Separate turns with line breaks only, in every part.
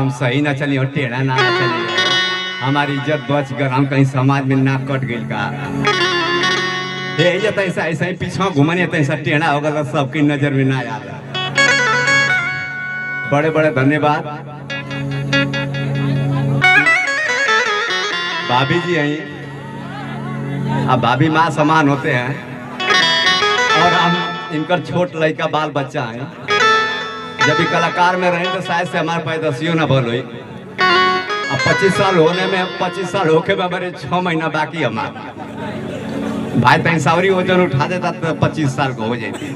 हम सही ना चली और टेढ़ा ना चली, हमारी इज्जत बच कर हम कहीं समाज में नाक कट गई का ये ऐसा ऐसा ही पीछा घुमने ऐसा टेढ़ा हो गया सबकी नजर में ना आया। बड़े बड़े धन्यवाद भाभी जी हैं, अब भाभी माँ समान होते हैं और हम इनकर छोट लड़का बाल बच्चा हैं। जब भी कलाकार में रहे तो शायद से हमारे पैदसियों ना भल हुई। अब 25 साल होने में 25 साल होके में हमारे 6 महीना बाकी हमारा भाई पैंसावरी वजन उठा देता तो 25 साल को हो जाती।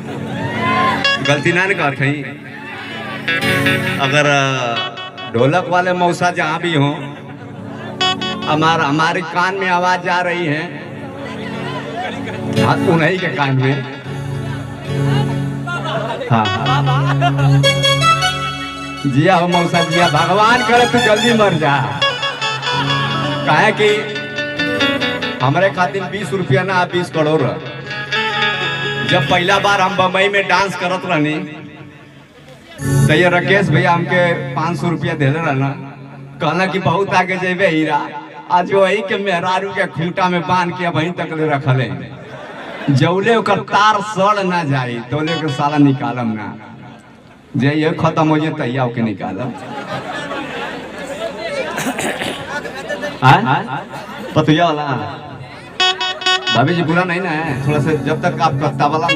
गलती ना कर कहीं अगर ढोलक वाले मौसा जहाँ भी हों हमारे कान में आवाज जा रही है, उन्हीं के कान में। हाँ जिया हो मौसा जिया, भगवान करे तू जल्दी मर जा। काहे कि हमारे खातिर 20 रुपया ना 20 करोड़। जब पहला बार हम बम्बई में डांस करत रहनी तो ये राकेश भैया हमके 500 रुपया दे रहना, कहना कि बहुत आगे जेबे हीरा। आज वही के मेहरारू के खूंटा में बांध के वहीं तक ले रखले, जौले ओकर तार सड़ ना जाए तोले के साला निकालम ना, जे ये खत्म हो जाए तैया के निकालम। पतुया वाला भाभी जी बुरा नहीं ना है, थोड़ा सा जब तक आप कत्ता वाला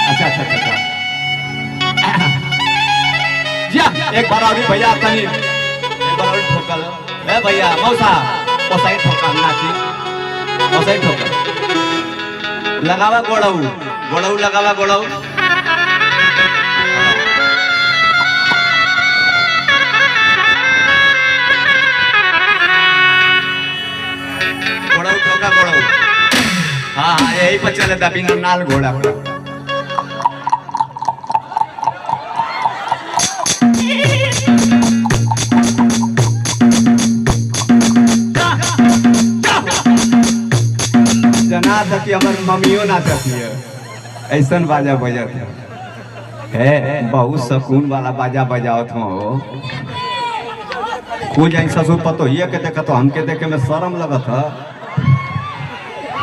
अच्छा अच्छा अच्छा जी एक बार अभी भैया तनी एक बार और ठोकल ए भैया मौसा ओसाई ठोकल नाची ओसाई ठोकल लगावा गोड़ऊ गोड़ऊ लगावा गोड़ऊ गोड़ऊ ठोका गोड़ऊ। हाँ हाँ यही पर चले दबी नाल घोड़ा कि हमारी मम्मियों ना चाहती है ऐसा बाजा बजत है, बहुत सुकून वाला बाजा बजावत हो। कुछ ससुर पतो ये के देखा तो हमके देखे में शर्म लगत है।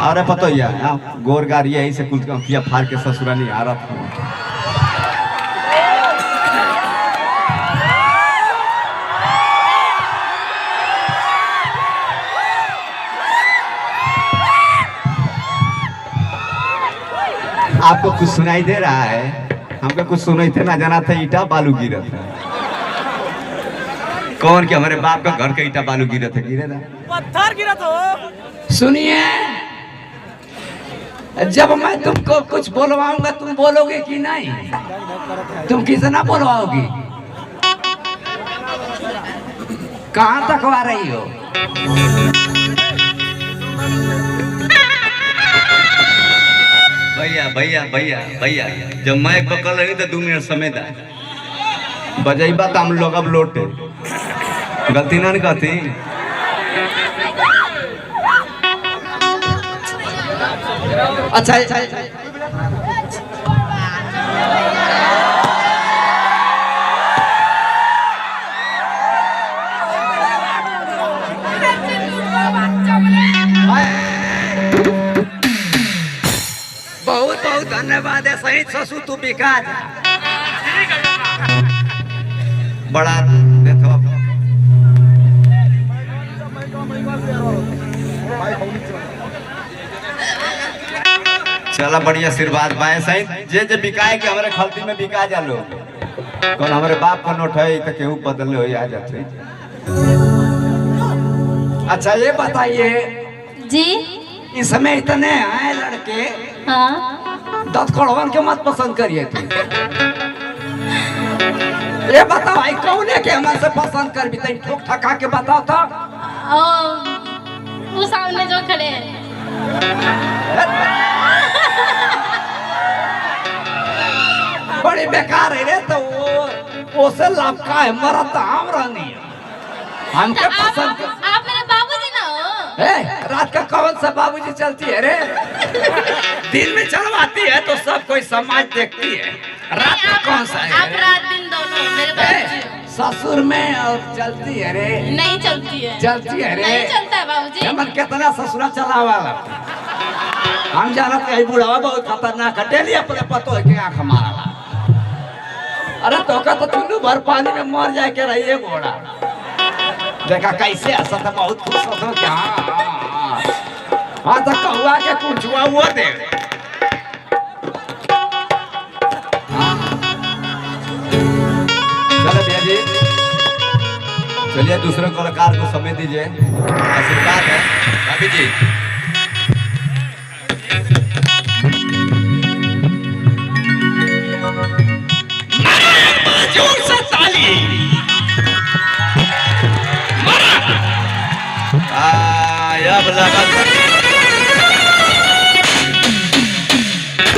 अरे पतो ये गोरगार यही से कुछ किया फाड़ के ससुरा नहीं आ रहा था। आपको कुछ सुनाई दे रहा है? हमको कुछ सुनाई थे ना, जाना था ईटा बालू गिरा था। कौन के हमारे बाप का घर का ईटा बालू गिरा था? गिरे ना
पत्थर गिरा था।
सुनिए, जब मैं तुमको कुछ बोलवाऊंगा तुम बोलोगे कि नहीं? तुम कितना बोलवाओगी? कहाँ तक आ रही हो? भैया भैया भैया भैया जब मैं पकड़ रही तो 2 मिनट समय था बजाइबा तो हम लोग अब लौटे। गलती ना कहती। अच्छा बहुत बहुत धन्यवाद है। सही ससुर तू बिका बड़ा देखो चला बढ़िया आशीर्वाद पाए। सही जे जे बिकाए के हमारे खलती में बिका जा लो। कौन हमारे बाप का नोट है तो केहू बदल हो आ जाते। अच्छा ये बताइए
जी,
इस समय इतने आए लड़के,
हाँ
दस कड़वन के मत पसंद करिए थे। ये बताओ भाई कौन है के हमारे से पसंद कर भी तई ठोक ठका के बताओ तो।
वो सामने जो खड़े हैं।
बड़ी बेकार है रे, तो वो से लाभ का है, मरा तो हम रहनी है हमके पसंद।
आप मेरे बाबूजी ना हो।
रात का कौन सा बाबूजी चलती है रे? दिन में चलवाती है तो सब कोई समाज देखती है, रात का कौन सा है?
आप रात दिन दोनों मेरे
ससुर में और चलती है रे,
नहीं चलती है।
चलती है रे।
नहीं चलता है बाबूजी।
हमन कितना ससुरा चला वाला हम जानते हैं बुढ़ावा बहुत खतरनाक है, डेली अपने पतो है कि आंख मारा। अरे तो का तो चुन्नू भर पानी में मर जाए के रहिए घोड़ा। देखा कैसे ऐसा तो बहुत खुश हो क्या। हाँ तो कौआ के कुछुआ वो दे।
चलो भैया जी, चलिए दूसरे कलाकार को समय दीजिए, आशीर्वाद है भाभी जी।
जोर से ताली।
अब लगा